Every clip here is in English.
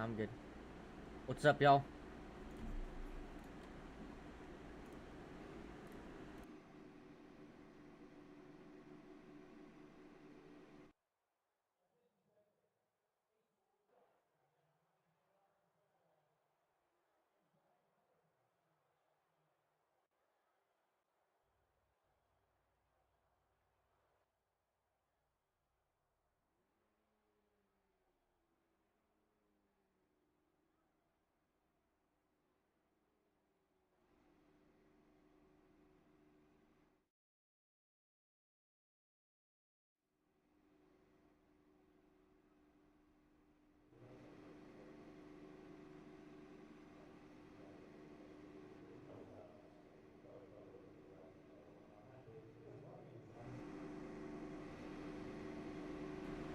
I'm good. What's up, y'all?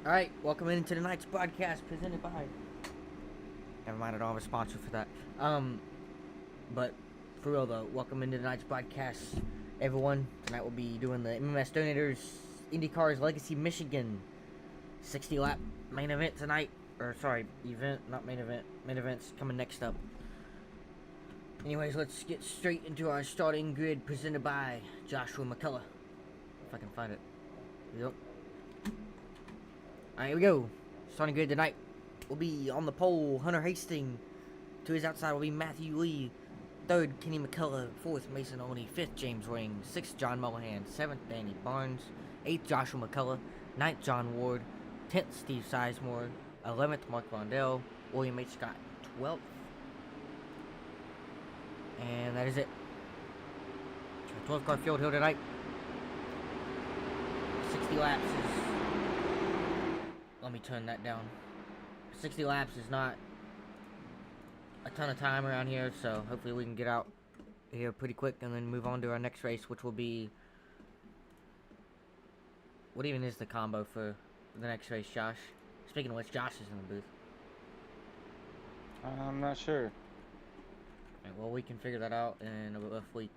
Alright, welcome into tonight's broadcast presented by... Never mind, I don't have a sponsor for that. But for real though, welcome into tonight's broadcast, everyone. Tonight we'll be doing the MMS Donators Indy Cars Legacy Michigan 60 lap main event tonight. Or sorry, event, not main event. Main event's coming next up. Anyways, let's get straight into our starting grid presented by Joshua McCullough. If I can find it. Yep. Alright, here we go. Starting grid tonight will be on the pole, Hunter Hastings. To his outside will be Matthew Lee. Third, Kenny McCullough. Fourth, Mason Oney. Fifth, James Ring. Sixth, John Mullihan. Seventh, Danny Barnes. Eighth, Joshua McCullough. Ninth, John Ward. 10th, Steve Sizemore. 11th, Mark Vondell. William H. Scott, 12th. And that is it. 12th car field here tonight. 60 laps is... Let me turn that down. 60 laps is not a ton of time around here, so hopefully we can get out here pretty quick and then move on to our next race, which will be... What even is the combo for the next race, Josh? Speaking of which, Josh is in the booth. I'm not sure. Right, well, we can figure that out in roughly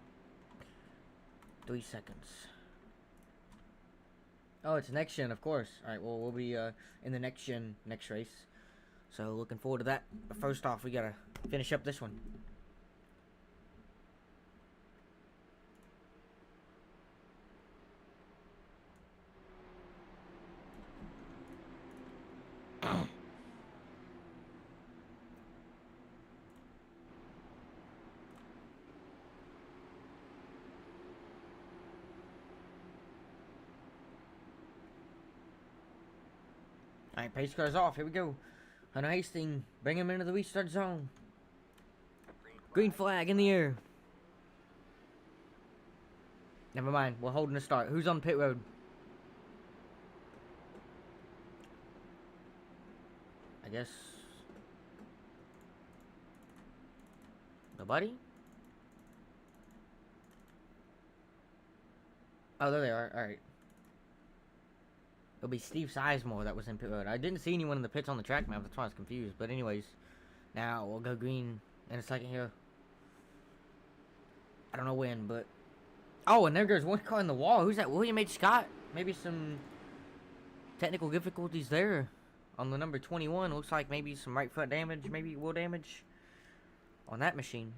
3 seconds. Oh, it's next gen, of course. Alright, well, we'll be in the next gen next race. So, looking forward to that. But first off, we gotta finish up this one. Alright, pace car's off. Here we go. Hunter Hastings, bring him into the restart zone. Green flag in the air. Never mind, we're holding the start. Who's on pit road? I guess... Nobody? Oh, there they are. Alright. It'll be Steve Sizemore that was in pit road. I didn't see anyone in the pits on the track map. That's why I was confused. But anyways, now we'll go green in a second here. I don't know when, but... Oh, and there goes one car in the wall. Who's that? William H. Scott? Maybe some technical difficulties there on the number 21. Looks like maybe some right foot damage, maybe wheel damage on that machine.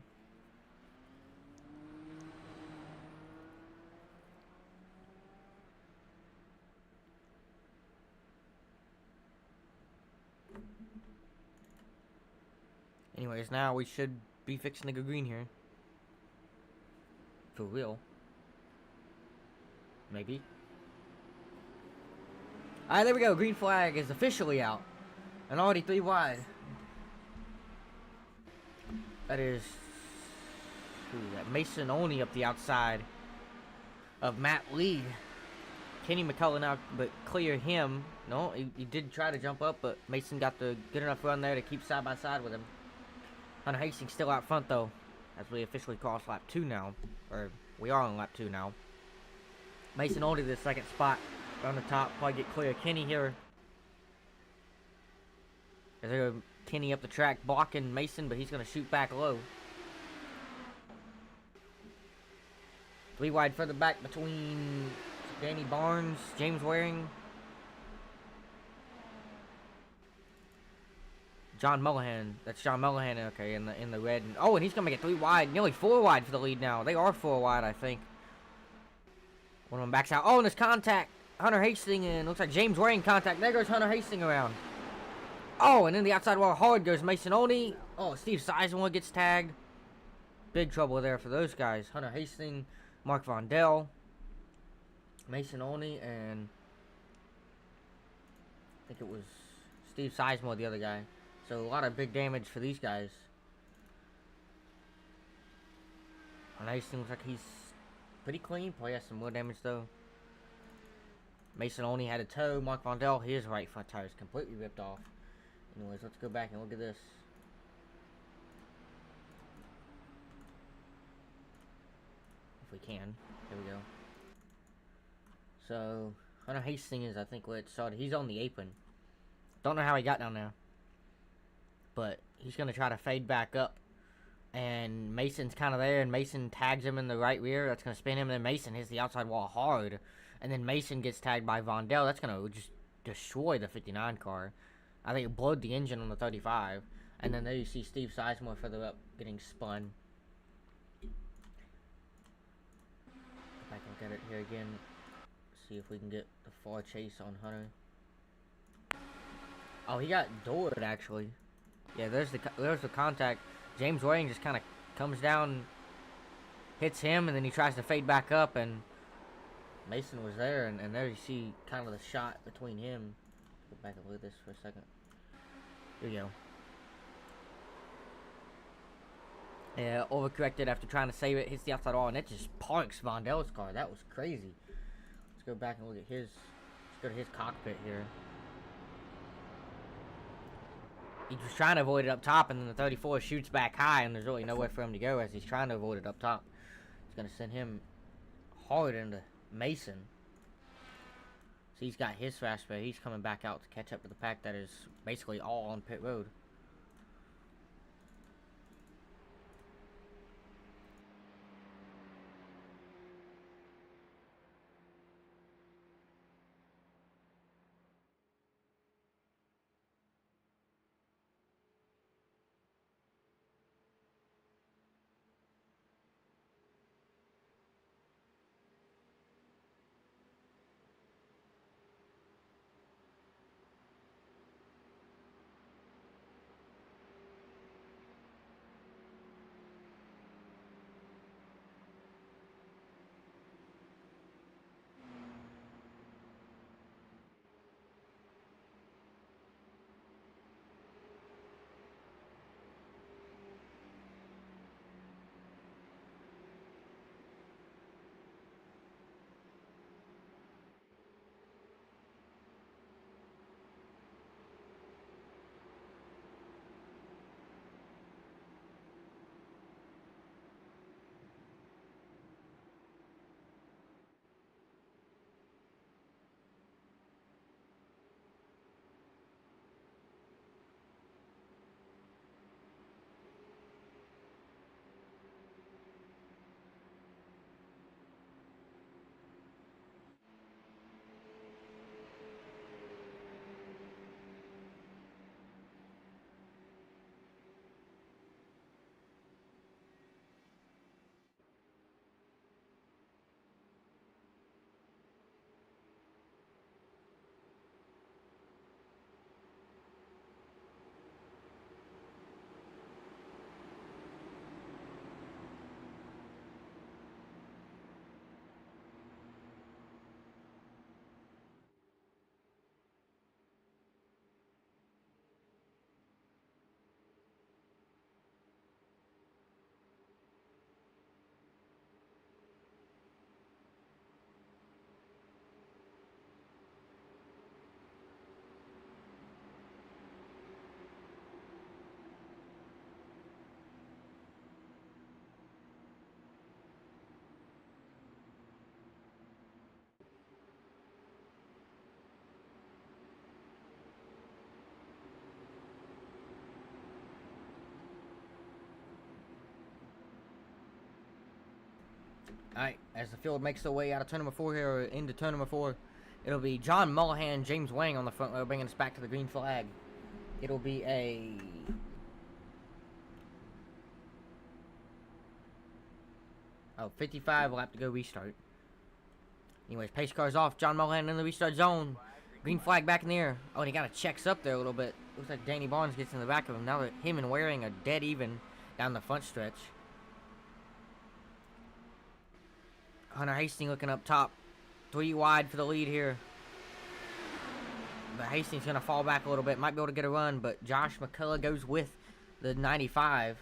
Anyways, now we should be fixing to go green here. For real. Maybe. Alright, there we go. Green flag is officially out. And already 3 wide. That is... Who is that? Mason Oney up the outside of Matt Lee. Kenny McCullough now, but clear him. No, he did try to jump up, but Mason got the good enough run there to keep side by side with him. Hunter Hastings still out front though, as we officially cross lap 2 now. Or, we are on lap 2 now. Mason Oney to the second spot. On the top, probably get clear. Kenny here. There's Kenny up the track blocking Mason, but he's going to shoot back low. 3 wide further back between Danny Barnes, James Waring, John Mullihan. That's John Mullihan. Okay, in the red. And, oh, and he's gonna make it 3 wide, nearly 4 wide for the lead now. They are 4 wide, I think. One of them backs out. Oh, and there's contact. Hunter Hastings and looks like James Waring contact. There goes Hunter Hastings around. Oh, and then the outside wall hard goes Mason Oni. Oh, Steve Sizemore gets tagged. Big trouble there for those guys. Hunter Hastings, Mark Vondell, Mason Oni, and I think it was Steve Sizemore, the other guy. So a lot of big damage for these guys. Hunter Hastings looks like he's pretty clean. Probably has some more damage though. Mason Oni had a toe. Mark Vondell, his right front tire is completely ripped off. Anyways, let's go back and look at this. If we can. Here we go. So, Hunter Hastings is, I think, where it started. He's on the apron. Don't know how he got down there. But he's going to try to fade back up. And Mason's kind of there, and Mason tags him in the right rear. That's going to spin him, and then Mason hits the outside wall hard. And then Mason gets tagged by Vondell. That's going to just destroy the 59 car. I think it blowed the engine on the 35. And then there you see Steve Sizemore further up getting spun. Go back and look at it here again. See if we can get the far chase on Hunter. Oh, he got doored actually. Yeah, there's the contact. James Waring just kind of comes down, hits him, and then he tries to fade back up, and Mason was there, and there you see kind of the shot between him. Go back and look at this for a second. Here we go. Yeah, overcorrected after trying to save it, hits the outside wall, and it just parks Vondell's car. That was crazy. Let's go back and look at his. Let's go to his cockpit here. He was trying to avoid it up top, and then the 34 shoots back high, and there's really nowhere for him to go as he's trying to avoid it up top. It's going to send him hard into Mason. So he's got his fast spare. He's coming back out to catch up to the pack that is basically all on pit road. Alright, as the field makes their way out of turn number 4 here, or into turn number 4, it'll be John Mullihan, James Wang on the front row, bringing us back to the green flag. It'll be a... Oh, 55, we'll have to go restart. Anyways, pace car's off. John Mullen in the restart zone. Green flag back in the air. Oh, and he got a checks up there a little bit. Looks like Danny Barnes gets in the back of him. Now that him and Waring are dead even down the front stretch. Hunter Hastings looking up top. 3 wide for the lead here. But Hastings going to fall back a little bit. Might be able to get a run, but Josh McCullough goes with the 95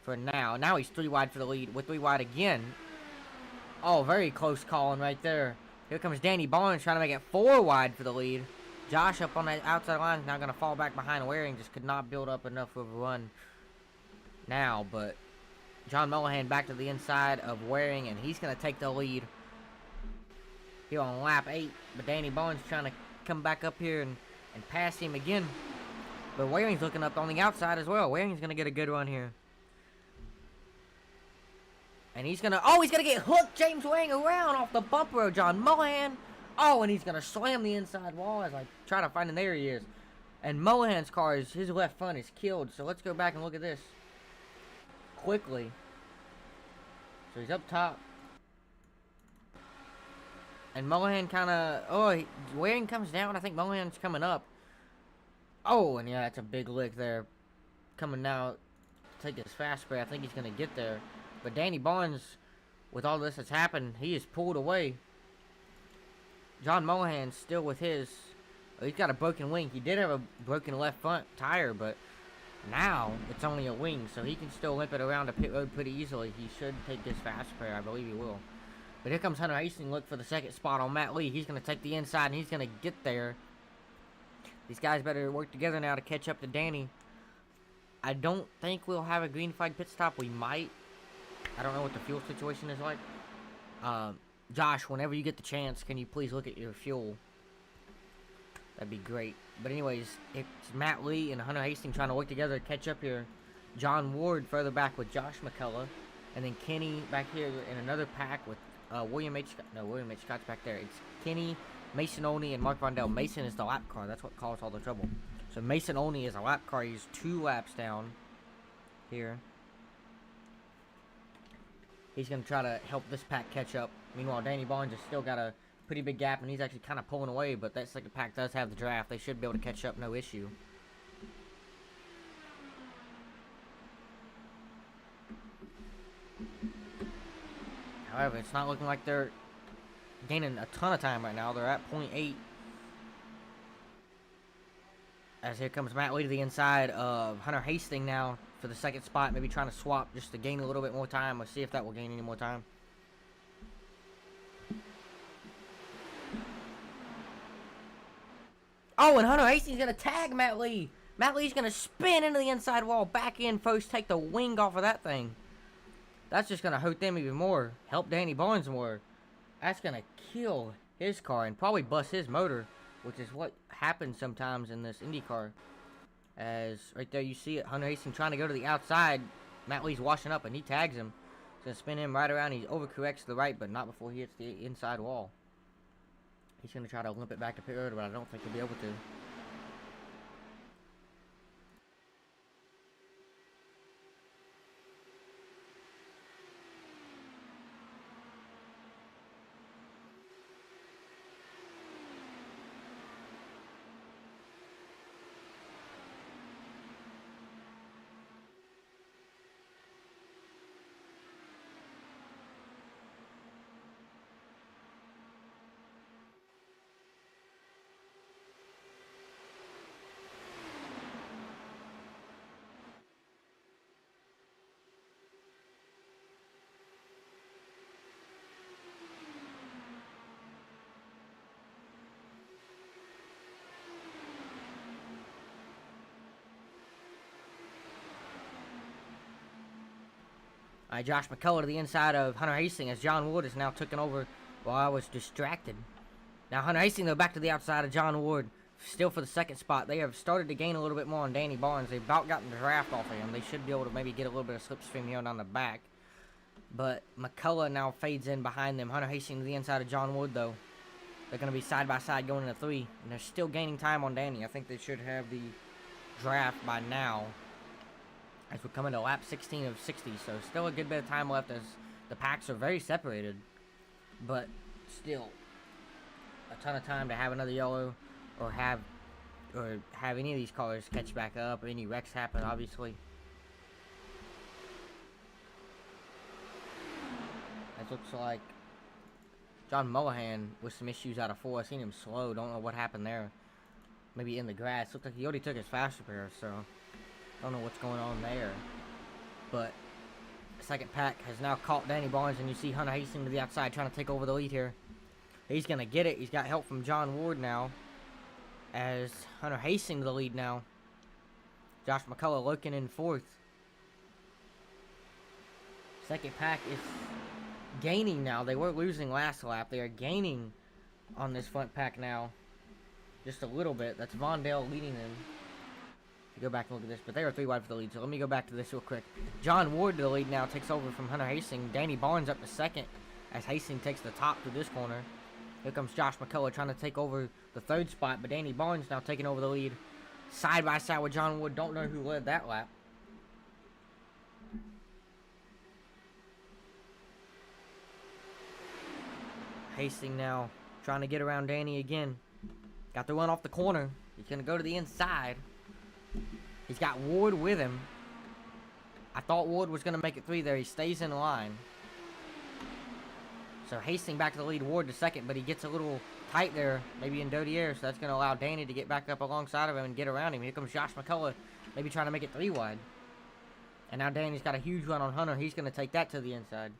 for now. Now he's 3 wide for the lead with 3 wide again. Oh, very close calling right there. Here comes Danny Barnes trying to make it 4 wide for the lead. Josh up on that outside line is now going to fall back behind Waring. Just could not build up enough of a run now, but John Mullihan back to the inside of Waring, and he's going to take the lead here on lap 8. But Danny Barnes trying to come back up here and pass him again. But Waring's looking up on the outside as well. Waring's going to get a good run here. And he's going to... Oh, he's going to get hooked James Waring around off the bumper of John Mullihan. Oh, and he's going to slam the inside wall as I try to find him. There he is. And Mullihan's car, his left front is killed. So let's go back and look at this quickly. So he's up top. And Mullihan kind of... Oh, Waring comes down. I think Mullihan's coming up. Oh, and yeah, that's a big lick there. Coming now. Take his fast spray. I think he's going to get there. But Danny Barnes, with all this that's happened, he is pulled away. John Mullihan still with his... Oh, he's got a broken wing. He did have a broken left front tire, but now it's only a wing. So he can still limp it around the pit road pretty easily. He should take this fast spray. I believe he will. But here comes Hunter Hastings. Look for the second spot on Matt Lee. He's going to take the inside, and he's going to get there. These guys better work together now to catch up to Danny. I don't think we'll have a green flag pit stop. We might. I don't know what the fuel situation is like. Josh, whenever you get the chance, can you please look at your fuel? That'd be great. But anyways, it's Matt Lee and Hunter Hastings trying to work together to catch up here. John Ward further back with Josh McCullough. And then Kenny back here in another pack with William H. Scott. No, William H. Scott's back there. It's Kenny, Mason Oney, and Mark Rondell. Mason is the lap car. That's what caused all the trouble. So Mason Oney is a lap car. He's 2 laps down here. He's going to try to help this pack catch up. Meanwhile, Danny Barnes has still got a pretty big gap, and he's actually kind of pulling away, but that second pack does have the draft. They should be able to catch up, no issue. However, it's not looking like they're gaining a ton of time right now. They're at 0.8. As here comes Matt Lee to the inside of Hunter Hastings now for the second spot. Maybe trying to swap just to gain a little bit more time. Let's see if that will gain any more time. Oh, and Hunter Hastings going to tag Matt Lee. Matt Lee's going to spin into the inside wall. Back in first. Take the wing off of that thing. That's just going to hurt them even more. Help Danny Barnes more. That's going to kill his car and probably bust his motor, which is what happens sometimes in this Indy car. As right there you see it, Hunter Hastings trying to go to the outside. Matt Lee's washing up and he tags him. He's going to spin him right around. He overcorrects to the right, but not before he hits the inside wall. He's going to try to limp it back to pit road, but I don't think he'll be able to. Alright, Josh McCullough to the inside of Hunter Hastings as John Ward is now taken over while I was distracted. Now Hunter Hastings, though, back to the outside of John Ward, still for the second spot. They have started to gain a little bit more on Danny Barnes. They've about gotten the draft off of him. They should be able to maybe get a little bit of slipstream here down the back. But McCullough now fades in behind them. Hunter Hastings to the inside of John Ward, though. They're going to be side by side going into 3, and they're still gaining time on Danny. I think they should have the draft by now, as we're coming to lap 16 of 60, so still a good bit of time left as the packs are very separated, but still a ton of time to have another yellow or have any of these cars catch back up, or any wrecks happen, obviously. It looks like John Mullihan with some issues out of 4. I seen him slow. Don't know what happened there. Maybe in the grass. Looked like he already took his fast repair, so don't know what's going on there. But the second pack has now caught Danny Barnes, and you see Hunter Hastings to the outside trying to take over the lead here. He's going to get it. He's got help from John Ward now, as Hunter Hastings the lead now. Josh McCullough looking in 4th. Second pack is gaining now. They were losing last lap. They are gaining on this front pack now. Just a little bit. That's Vondell leading them. Go back and look at this, but they are 3 wide for the lead, so let me go back to this real quick. John Ward to the lead now, takes over from Hunter Hastings. Danny Barnes up to 2nd as Hastings takes the top through this corner. Here comes Josh McCullough trying to take over the 3rd spot, but Danny Barnes now taking over the lead. Side by side with John Ward. Don't know who led that lap. Hastings now trying to get around Danny again. Got the run off the corner. He's going to go to the inside. He's got Ward with him. I thought Ward was going to make it 3 there. He stays in line. So Hastings back to the lead, Ward to 2nd, but he gets a little tight there, maybe in dirty air, so that's going to allow Danny to get back up alongside of him and get around him. Here comes Josh McCullough, maybe trying to make it 3 wide. And now Danny's got a huge run on Hunter. He's going to take that to the inside.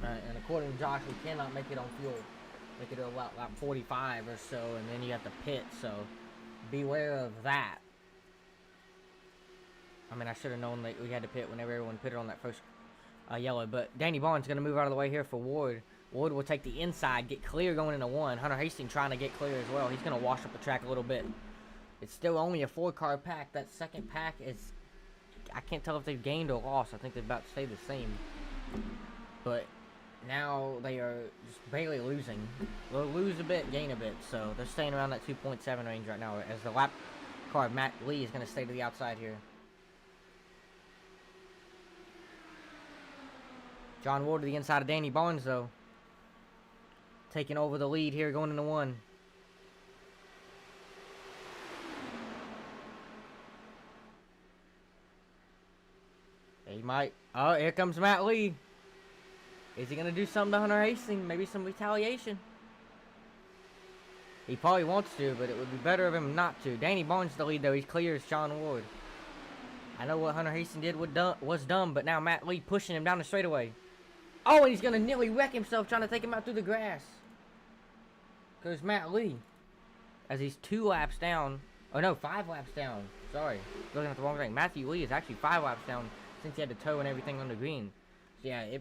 Alright, and according to Josh, we cannot make it on fuel. Make it about lap 45 or so, and then you have to pit, so beware of that. I mean, I should have known that we had to pit whenever everyone pitted on that first yellow, but Danny Barnes is going to move out of the way here for Ward. Ward will take the inside, get clear going into 1. Hunter Hastings trying to get clear as well. He's going to wash up the track a little bit. It's still only a 4-car pack. That second pack is, I can't tell if they've gained or lost. I think they're about to stay the same. But now they are just barely losing. They'll lose a bit, gain a bit. So they're staying around that 2.7 range right now. As the lap car, Matt Lee, is going to stay to the outside here. John Ward to the inside of Danny Barnes, though. Taking over the lead here, going into 1. He might. Oh, here comes Matt Lee. Is he going to do something to Hunter Hastings? Maybe some retaliation? He probably wants to, but it would be better of him not to. Danny Barnes the lead, though. He's clear as John Ward. I know what Hunter Hastings did was dumb, but now Matt Lee pushing him down the straightaway. Oh, and he's going to nearly wreck himself trying to take him out through the grass. Because Matt Lee, as he's 2 laps down. Oh, no, 5 laps down. Sorry. Looking at the wrong thing. Matthew Lee is actually 5 laps down since he had to tow and everything on the green. So, yeah,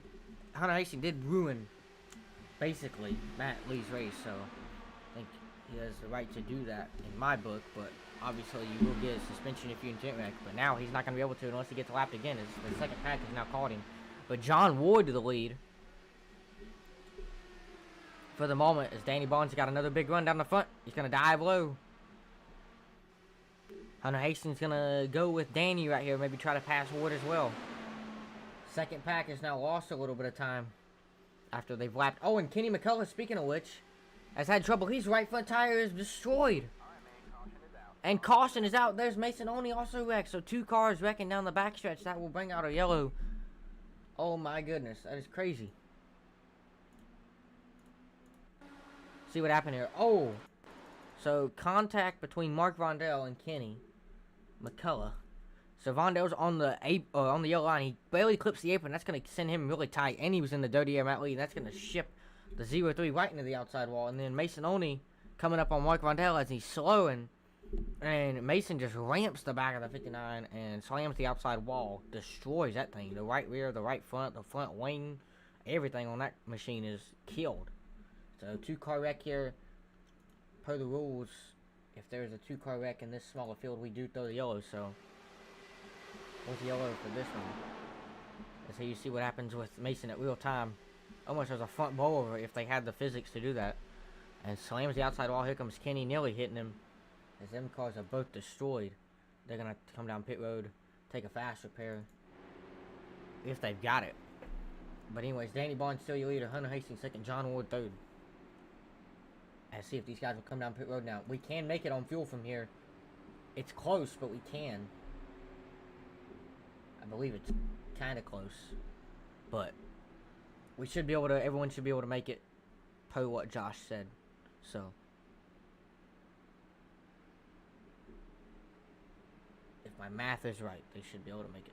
Hunter Hastings did ruin, basically, Matt Lee's race. So, I think he has the right to do that in my book. But, obviously, you will get a suspension if you intent wreck. But now he's not going to be able to unless he gets lapped again. The second pack has now caught him. But John Ward to the lead. For the moment, as Danny Barnes got another big run down the front. He's going to dive low. Hunter Hastings going to go with Danny right here. Maybe try to pass Ward as well. Second pack has now lost a little bit of time after they've lapped. Oh, and Kenny McCullough, speaking of which, has had trouble. His right front tire is destroyed. And caution is out. There's Mason Only also wrecked. So 2 cars wrecking down the backstretch. That will bring out a yellow. Oh my goodness, that is crazy. See what happened here. Oh, so contact between Mark Vondell and Kenny McCullough. So Vondell's on the yellow line. He barely clips the apron. That's going to send him really tight. And he was in the dirty air, Matt Lee. That's going to ship the 0-3 right into the outside wall. And then Mason Only coming up on Mark Vondell as he's slowing. And Mason just ramps the back of the 59 and slams the outside wall. Destroys that thing. The right rear, the right front, the front wing. Everything on that machine is killed. So 2-car wreck here. Per the rules, if there's a 2-car wreck in this smaller field, we do throw the yellow. So what's the yellow for this one? And so you see what happens with Mason at real time. Almost as a front bowl over if they had the physics to do that. And slams the outside wall. Here comes Kenny nearly hitting him. As them cars are both destroyed. They're going to come down pit road, take a fast repair. If they've got it. But anyways, Danny Barnes still your leader. Hunter Hastings second. John Ward third. Let's see if these guys will come down pit road now. We can make it on fuel from here. It's close, but we can. I believe it's kind of close. But we should be able to, everyone should be able to make it per what Josh said. So. If my math is right, they should be able to make it.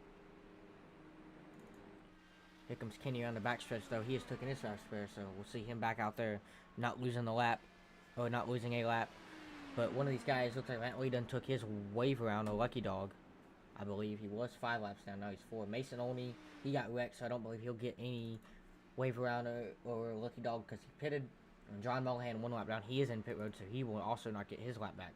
Here comes Kenny on the backstretch, though. He has taken his fast spare, so we'll see him back out there, not losing the lap, or not losing a lap. But one of these guys looks like Matt Lee done took his wave around, a lucky dog. I believe he was 5 laps down, now he's 4. Mason only, he got wrecked, so I don't believe he'll get any wave around or lucky dog because he pitted. And John Mullihan 1 lap down, he is in pit road, so he will also not get his lap back.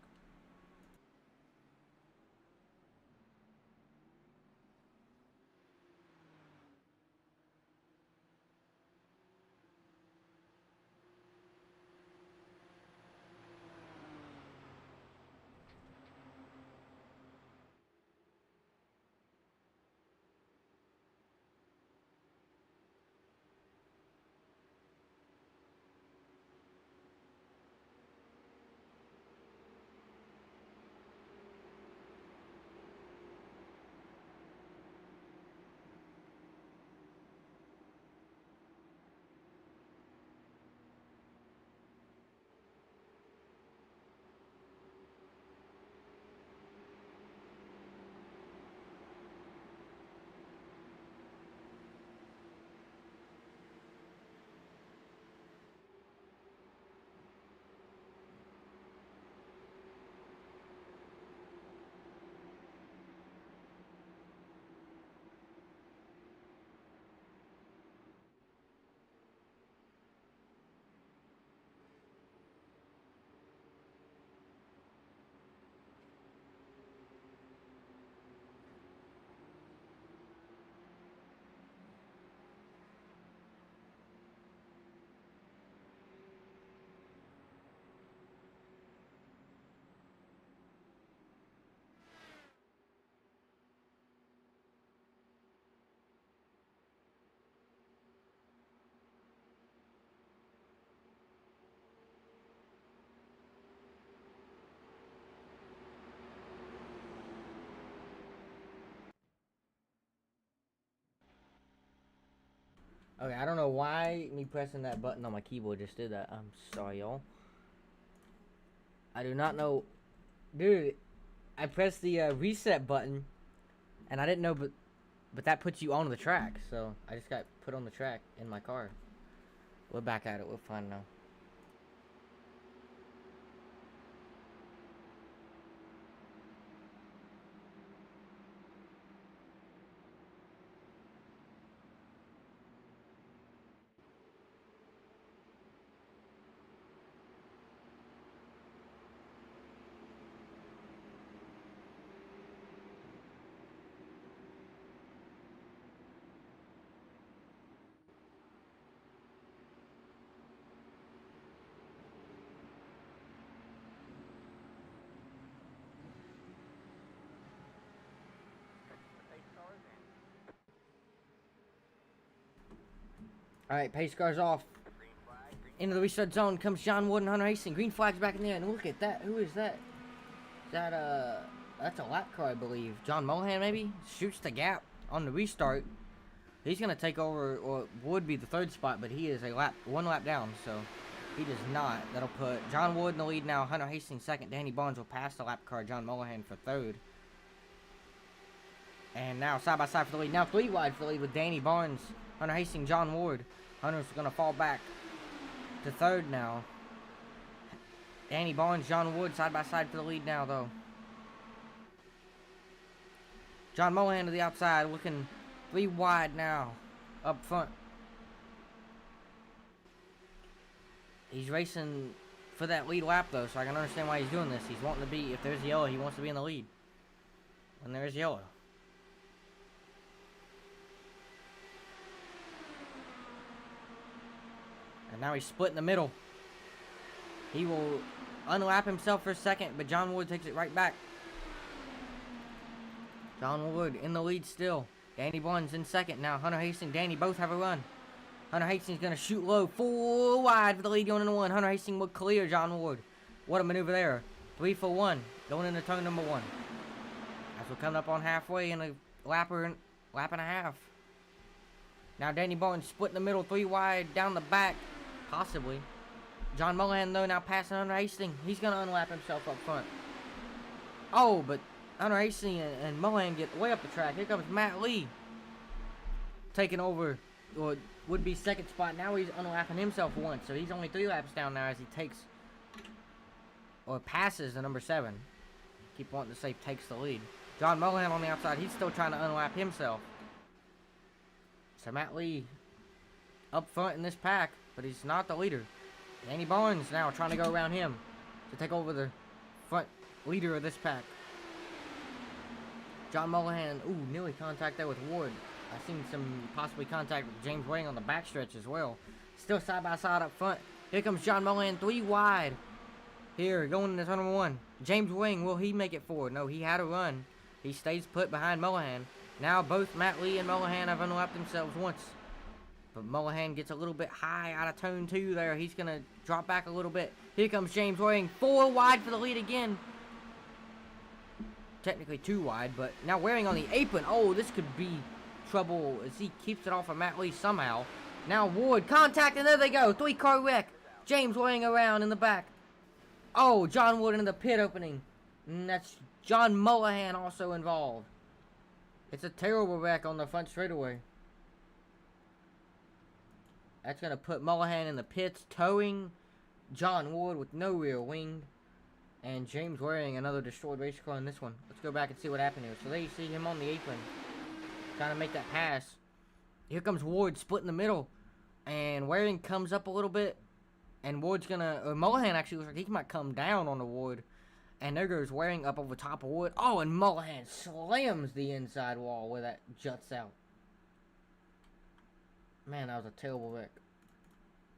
Okay, I don't know why me pressing that button on my keyboard just did that. I'm sorry, y'all. I do not know. Dude, I pressed the reset button, and I didn't know, but that puts you on the track. So I just got put on the track in my car. We're back at it. We're fine now. Alright, pace car's off. Into the restart zone comes John Wood and Hunter Hastings. Green flag's back in there, and look at that. Who is that? Is that, that's a lap car, I believe. John Mullihan, maybe? Shoots the gap on the restart. He's going to take over, or would be the 3rd spot, but he is 1 lap down, so he does not. That'll put John Wood in the lead now. Hunter Hastings 2nd. Danny Barnes will pass the lap car. John Mullihan for 3rd. And now side by side for the lead. Now 3 wide for the lead with Danny Barnes, Hunter Hastings, John Ward. Hunter's going to fall back to 3rd now. Danny Barnes, John Wood side by side for the lead now, though. John Mullihan to the outside, looking 3 wide now, up front. He's racing for that lead lap, though, so I can understand why he's doing this. He's wanting to be, if there's yellow, he wants to be in the lead. When there's yellow. And now he's split in the middle. He will unlap himself for a second, but John Wood takes it right back. John Wood in the lead still. Danny Barnes in second now. Hunter Hastings, Danny both have a run. Hunter Hastings going to shoot low. 4 wide for the lead going into 1. Hunter Hastings will clear John Wood. What a maneuver there. 3 for 1 going into turn number 1. As we're coming up on halfway in a lap and a half. Now Danny Barnes split in the middle. 3 wide down the back. Possibly. John Mullihan, though, now passing Hunter Hastings. He's going to unlap himself up front. Oh, but Hunter Hastings and Mullihan get way up the track. Here comes Matt Lee. Taking over, or would be second spot. Now he's unlapping himself once. So he's only 3 laps down now as he takes, or passes the number 7. Keep wanting to say takes the lead. John Mullihan on the outside. He's still trying to unlap himself. So Matt Lee up front in this pack, but he's not the leader. Danny Barnes now trying to go around him to take over the front leader of this pack. John Mullihan, ooh, nearly contact there with Ward. I've seen some possibly contact with James Wang on the backstretch as well. Still side by side up front. Here comes John Mullihan, 3 wide. Here, going into turn number 1. James Wang, will he make it forward? No, he had a run. He stays put behind Mullihan. Now both Matt Lee and Mullihan have unlapped themselves once. But Mullihan gets a little bit high out of turn 2 there. He's going to drop back a little bit. Here comes James Waring. 4 wide for the lead again. Technically 2 wide, but now Waring on the apron. Oh, this could be trouble as he keeps it off of Matt Lee somehow. Now Ward, contact, and there they go. 3-car wreck. James Waring around in the back. Oh, John Wood in the pit opening. And that's John Mullihan also involved. It's a terrible wreck on the front straightaway. That's going to put Mullihan in the pits, towing John Wood with no rear wing. And James Waring, another destroyed race car in this one. Let's go back and see what happened here. So there you see him on the apron, trying to make that pass. Here comes Ward, split in the middle. And Waring comes up a little bit. And Ward's going to, or Mullihan actually looks like he might come down on the Ward. And there goes Waring up over top of Wood. Oh, and Mullihan slams the inside wall where that juts out. Man, that was a terrible wreck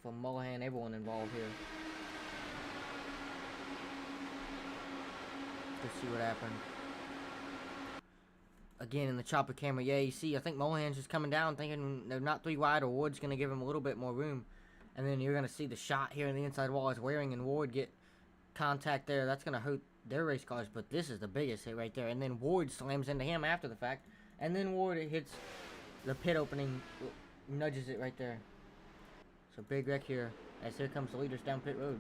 for Mullihan, everyone involved here. Let's see what happened. Again, in the chopper camera, yeah, you see, I think Mullihan's just coming down thinking they're not 3 wide, or Wood's going to give him a little bit more room. And then you're going to see the shot here in the inside wall as Waring and Ward get contact there. That's going to hurt their race cars, but this is the biggest hit right there. And then Ward slams into him after the fact. And then Ward hits the pit opening, nudges it right there. So big wreck here as here comes the leaders down pit road.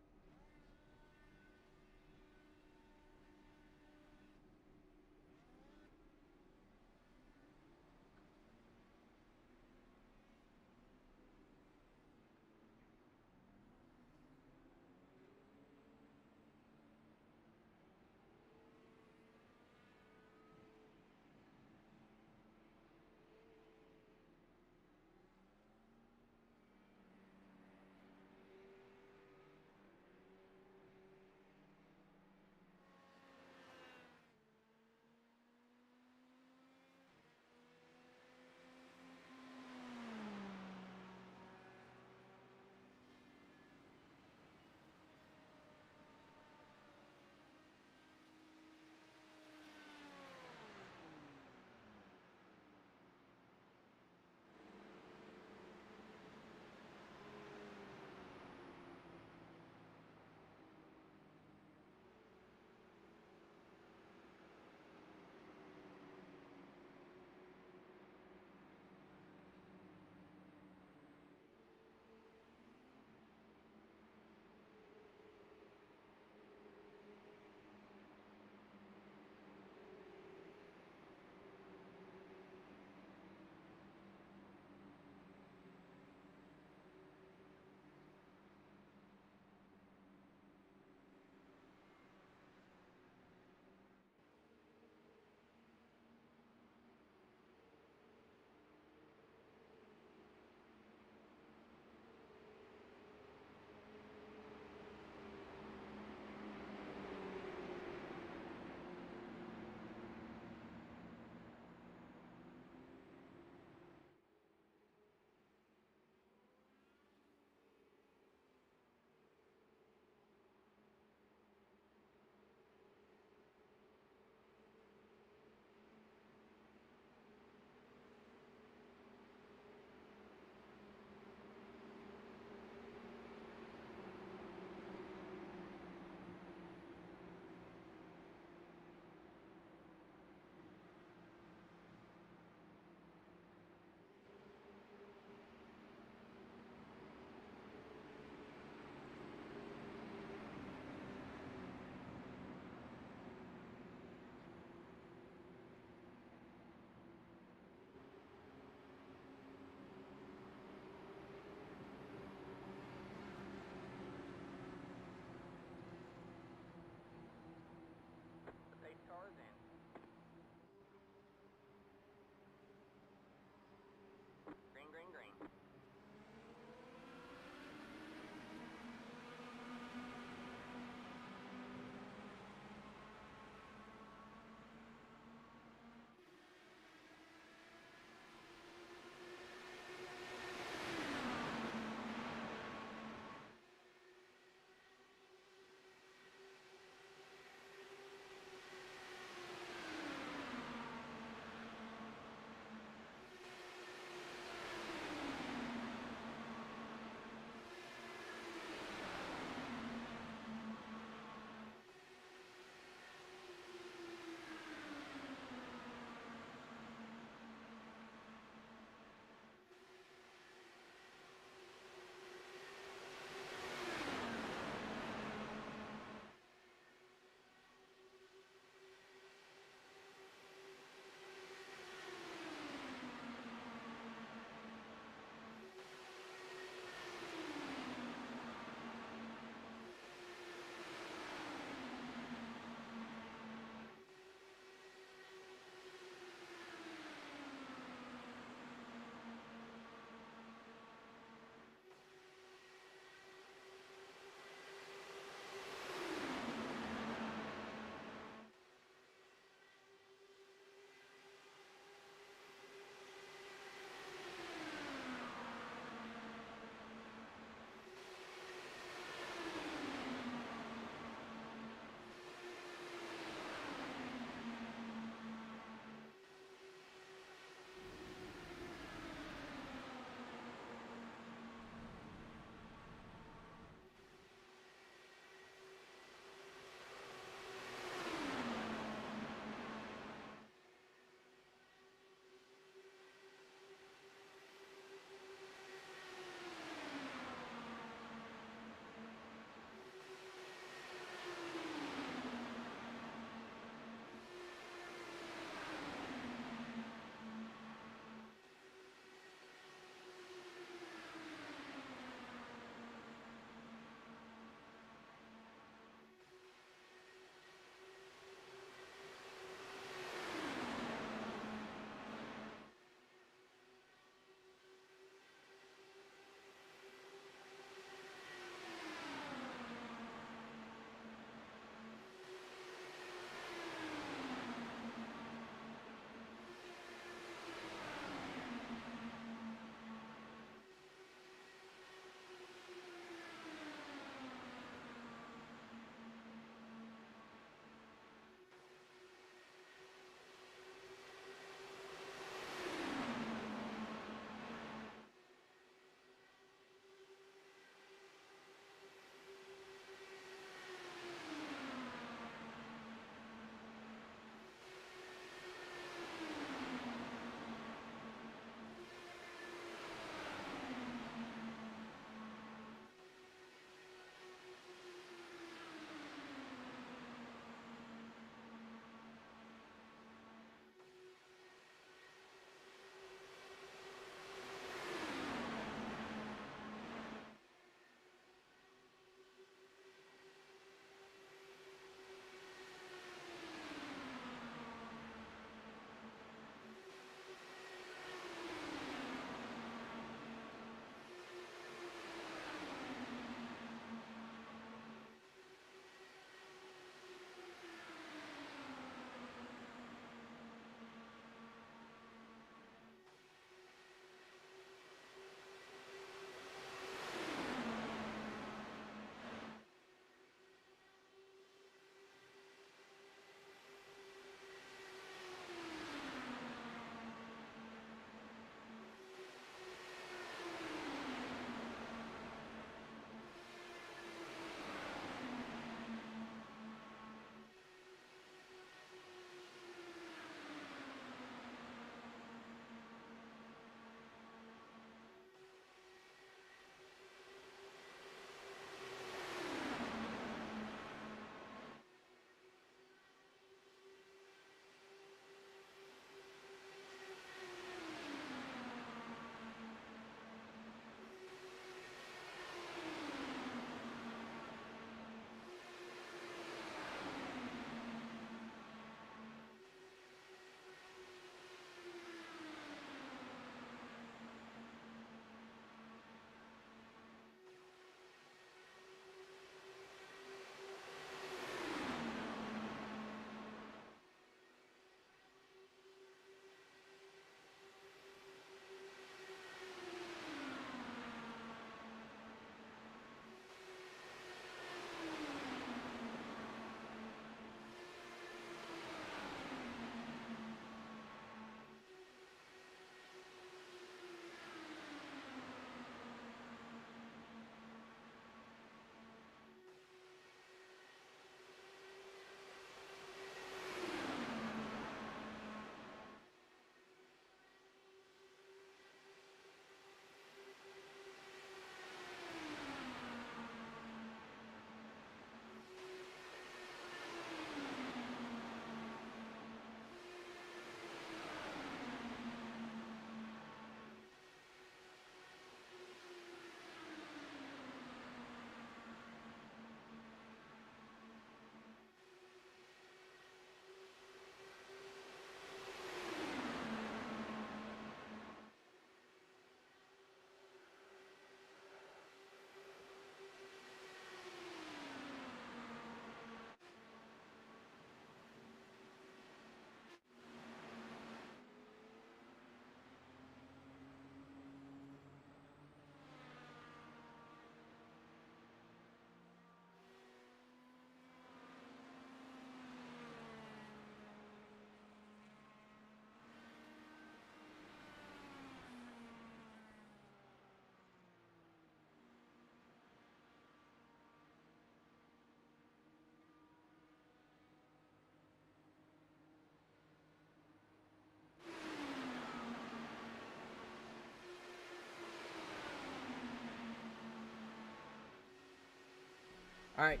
Alright,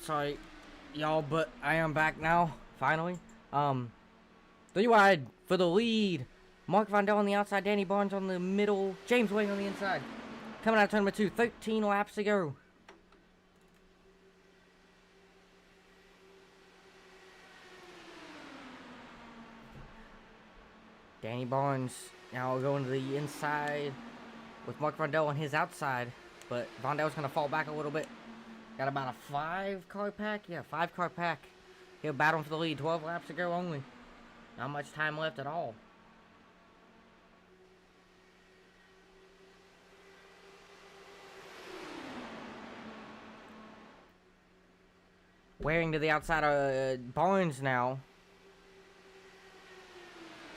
sorry, y'all, but I am back now, finally. 3 wide for the lead. Mark Vondel on the outside, Danny Barnes on the middle, James Wade on the inside. Coming out of turn number 2, 13 laps to go. Danny Barnes now going to the inside with Mark Vondel on his outside, but Vondel's going to fall back a little bit. Got about a 5-car pack? Yeah, 5-car pack. He'll battle for the lead. 12 laps to go only. Not much time left at all. Wearing to the outside of Barnes now.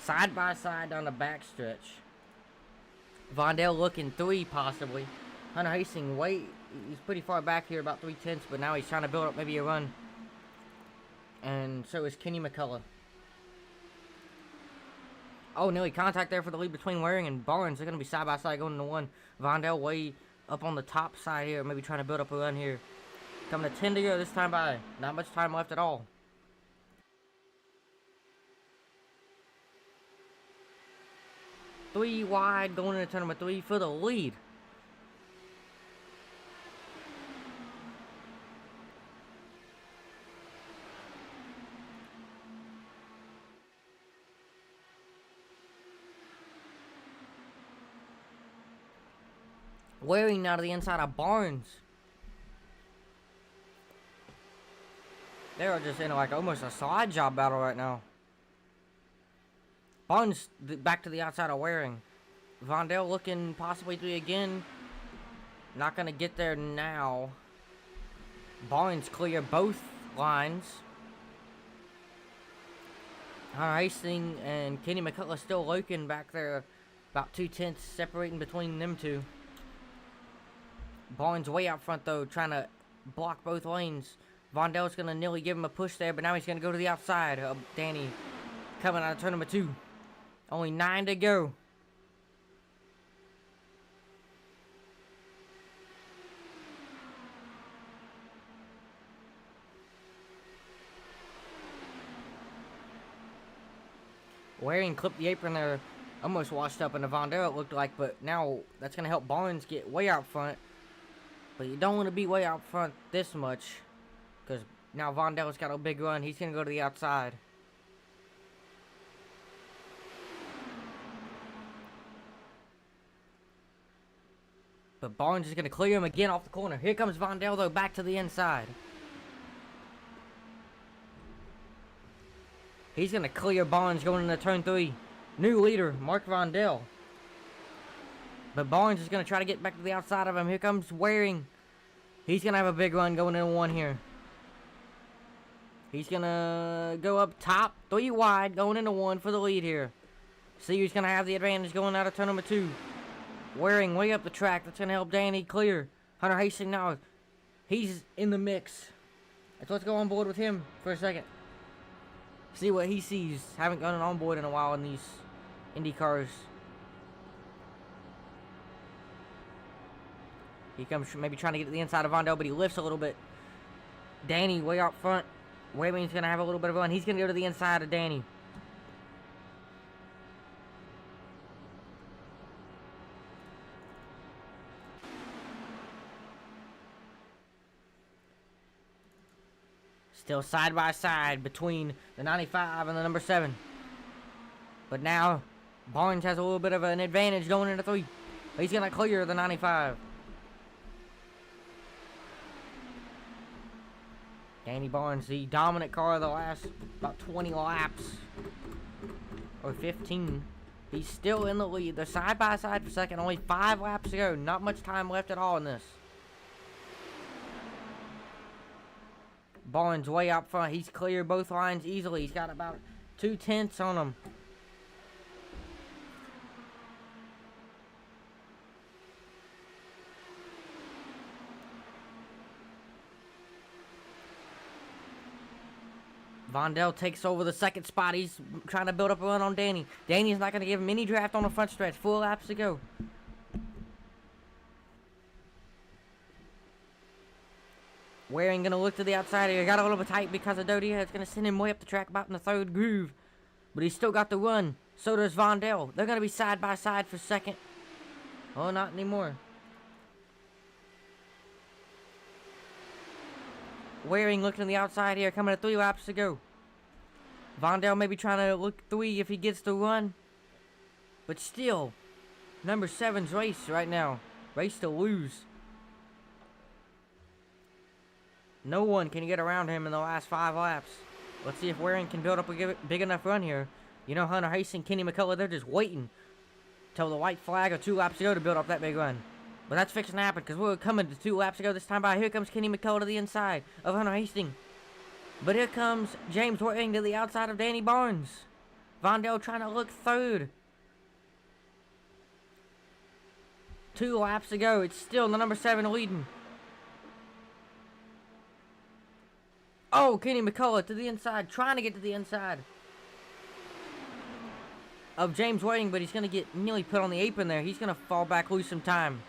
Side by side down the backstretch. Vondel looking 3 possibly. Hunter Hastings he's pretty far back here, about 3/10, but now he's trying to build up maybe a run. And so is Kenny McCullough. Oh, nearly contact there for the lead between Waring and Barnes. They're going to be side by side going into 1. Vondel way up on the top side here, maybe trying to build up a run here. Coming to 10 to go this time by. Not much time left at all. Three wide going into turn number 3 for the lead. Waring now to the inside of Barnes. They are just in like almost a side job battle right now. Barnes back to the outside of Waring. Vondel looking possibly 3 again. Not going to get there now. Barnes clear both lines. Hunter Hastings and Kenny McCullough still lurking back there. About 2/10 separating between them two. Barnes way out front though, trying to block both lanes. Vondel's going to nearly give him a push there, but now he's going to go to the outside of Danny. Coming out of turn number 2. Only 9 to go. Waring clipped the apron there. Almost washed up into Vondel it looked like, but now that's going to help Barnes get way out front. But you don't want to be way out front this much, because now Vondel's got a big run. He's going to go to the outside. But Barnes is going to clear him again off the corner. Here comes Vondel, though, back to the inside. He's going to clear Barnes going into turn 3. New leader, Mark Vondel. But Barnes is going to try to get back to the outside of him. Here comes Waring. He's going to have a big run going into 1 here. He's going to go up top, 3 wide, going into 1 for the lead here. See who's going to have the advantage going out of turn number 2. Waring way up the track. That's going to help Danny clear. Hunter Hastings now, he's in the mix. Let's go on board with him for a second. See what he sees. Haven't gone on board in a while in these Indy cars. He comes maybe trying to get to the inside of Vondel, but he lifts a little bit. Danny way out front. Waring's going to have a little bit of fun. He's going to go to the inside of Danny. Still side by side between the 95 and the number 7. But now, Barnes has a little bit of an advantage going into 3. He's going to clear the 95. Danny Barnes, the dominant car of the last about 20 laps. Or 15. He's still in the lead. They're side by side for second. Only 5 laps to go. Not much time left at all in this. Barnes way out front. He's cleared both lines easily. He's got about 2/10 on him. Vondel takes over the second spot. He's trying to build up a run on Danny. Danny's not going to give him any draft on the front stretch. 4 laps to go. Waring gonna look to the outside here. Got a little bit tight because of Dodia. It's gonna send him way up the track about in the third groove. But he's still got the run. So does Vondell. They're gonna be side by side for second. Oh, not anymore. Waring looking to the outside here, coming to 3 laps to go. Vondell may be trying to look 3 if he gets the run. But still, number 7's race right now. Race to lose. No one can get around him in the last 5 laps. Let's see if Waring can build up a big enough run here. You know, Hunter Hastings, Kenny McCullough, they're just waiting till the white flag or 2 laps to go to build up that big run. But that's fixing to happen because we're coming to 2 laps to go this time by. Here comes Kenny McCullough to the inside of Hunter Hastings. But here comes James Waring to the outside of Danny Barnes. Vondell trying to look third. 2 laps to go. It's still the number 7 leading. Oh, Kenny McCullough to the inside. Trying to get to the inside of James Waring, but he's going to get nearly put on the apron there. He's going to fall back, lose some time.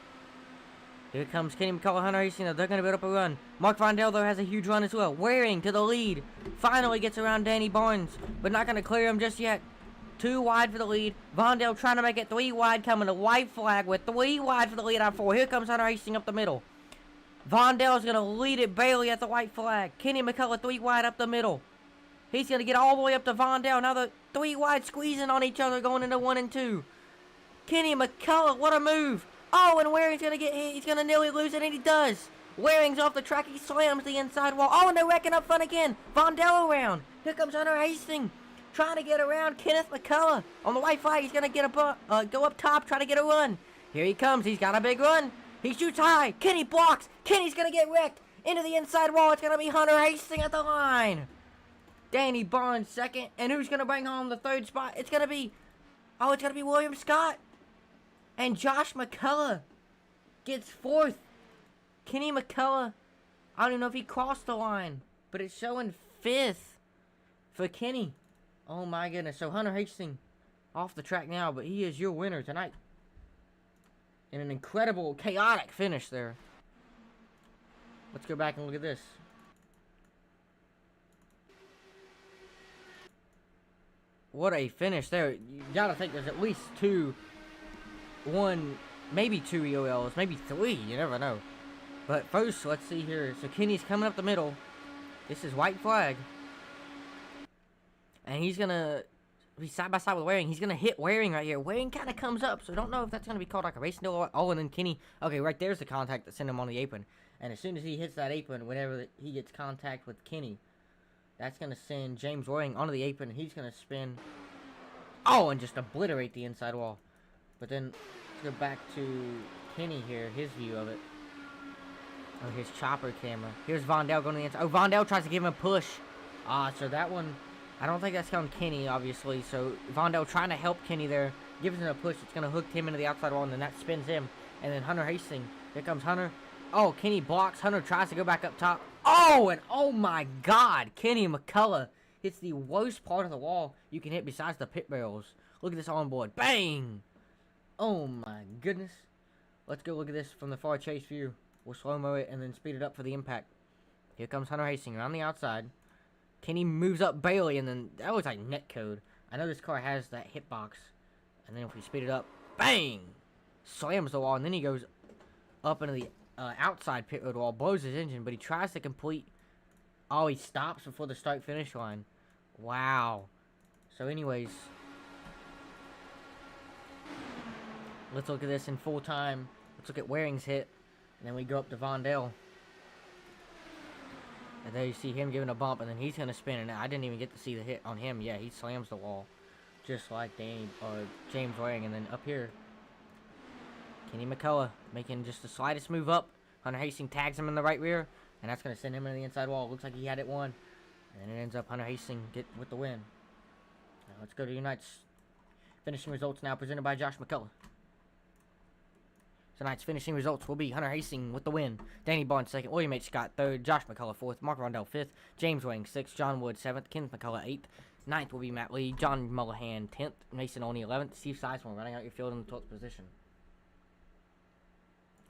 Here comes Kenny McCullough, Hunter Hastings. They're going to build up a run. Mark Vondell, though, has a huge run as well. Waring to the lead. Finally gets around Danny Barnes, but not going to clear him just yet. 2 wide for the lead. Vondell trying to make it 3 wide, coming to white flag with 3 wide for the lead out 4. Here comes Hunter Hastings up the middle. Vondell is going to lead it barely at the white flag. Kenny McCullough 3 wide up the middle. He's going to get all the way up to Vondell. Now the 3 wide squeezing on each other going into 1 and 2. Kenny McCullough, what a move. Oh, and Waring's going to get hit. He's going to nearly lose it, and he does. Waring's off the track. He slams the inside wall. Oh, and they're wrecking up front again. Vondell around. Here comes Hunter Hastings trying to get around Kenneth McCullough. On the white flag, he's going to get go up top, try to get a run. Here he comes. He's got a big run. He shoots high. Kenny blocks. Kenny's going to get wrecked. Into the inside wall. It's going to be Hunter Hastings at the line. Danny Barnes second. And who's going to bring home the 3rd spot? It's going to be William Scott. And Josh McCullough gets 4th. Kenny McCullough, I don't even know if he crossed the line, but it's showing 5th for Kenny. Oh my goodness. So Hunter Hastings off the track now, but he is your winner tonight. In an incredible, chaotic finish there. Let's go back and look at this. What a finish there. You gotta think there's at least 2, 1, maybe 2 EOLs, maybe 3, you never know. But first, let's see here. So Kenny's coming up the middle. This is white flag. And he's gonna be side by side with Waring. He's gonna hit Waring right here. Waring kind of comes up, so I don't know if that's gonna be called like a racing deal. Oh, and then Kenny. Okay, right there's the contact that sent him on the apron. And as soon as he hits that apron, whenever he gets contact with Kenny, that's gonna send James Waring onto the apron. He's gonna spin. Oh, and just obliterate the inside wall. But then let's go back to Kenny here, his view of it. Oh, his chopper camera. Here's Vondell going to the inside. Oh, Vondell tries to give him a push. So that one, I don't think that's on Kenny, obviously. So Vondell trying to help Kenny there. Gives him a push. It's going to hook him into the outside wall, and then that spins him. And then Hunter Hastings. Here comes Hunter. Oh, Kenny blocks. Hunter tries to go back up top. Oh, and oh my God. Kenny McCullough hits the worst part of the wall you can hit besides the pit barrels. Look at this onboard. Bang! Oh my goodness. Let's go look at this from the far chase view. We'll slow-mo it and then speed it up for the impact. Here comes Hunter Hastings around the outside. Kenny moves up barely, and then that was like net code. I know this car has that hitbox. And then if we speed it up, bang! Slams the wall, and then he goes up into the outside pit road wall, blows his engine, but he tries to complete. Oh, he stops before the start-finish line. Wow. So anyways, let's look at this in full time. Let's look at Waring's hit. And then we go up to Vondell. And there you see him giving a bump, and then he's going to spin. And I didn't even get to see the hit on him. Yeah, he slams the wall. Just like James Waring. And then up here, Kenny McCullough making just the slightest move up. Hunter Hastings tags him in the right rear. And that's going to send him into the inside wall. Looks like he had it won. And it ends up Hunter Hastings with the win. Now let's go to your night's finishing results now, presented by Josh McCullough. Tonight's finishing results will be Hunter Hastings with the win. Danny Barnes second, William H. Scott third, Josh McCullough fourth, Mark Rondell fifth, James Waring sixth, John Wood seventh, Kenneth McCullough eighth, ninth will be Matt Lee, John Mullahan 10th, Mason Oney 11th, Steve Sizemore running out your field in the 12th position.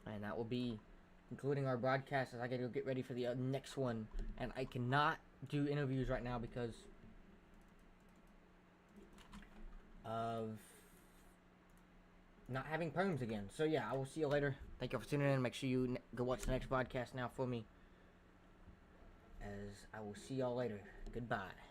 And that will be including our broadcast, as I gotta go get ready for the next one, and I cannot do interviews right now because of not having perms again. So yeah, I will see you later. Thank you for tuning in. Make sure you go watch the next podcast now for me, as I will see y'all later. Goodbye.